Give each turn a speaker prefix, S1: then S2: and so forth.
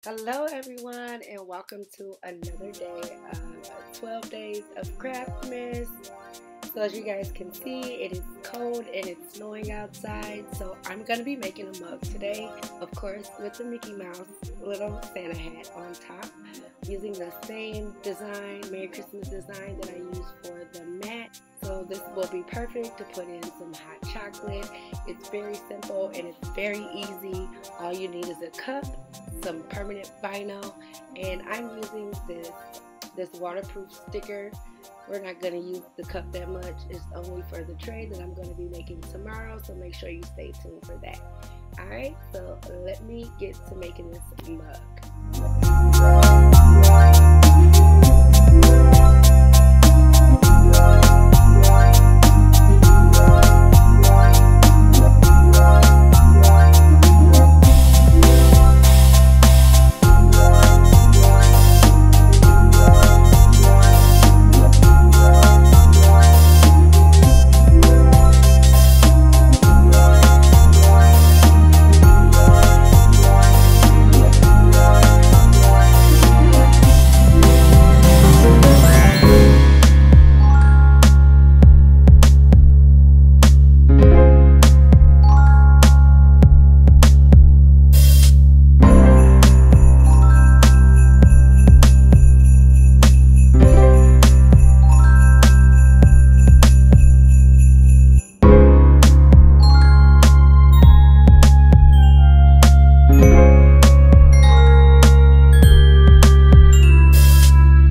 S1: Hello, everyone, and welcome to another day of 12 days of Craftmas. So, as you guys can see, it is cold and it's snowing outside. So, I'm going to be making a mug today, of course, with the Mickey Mouse little Santa hat on top, using the same design, Merry Christmas design that I used for the mat. So, this will be perfect to put in some hot chocolate. It's very simple and it's very easy. All you need is a cup, some permanent vinyl, and I'm using this waterproof sticker. We're not going to use the cup that much. It's only for the tray that I'm going to be making tomorrow, so make sure you stay tuned for that. Alright, so let me get to making this mug.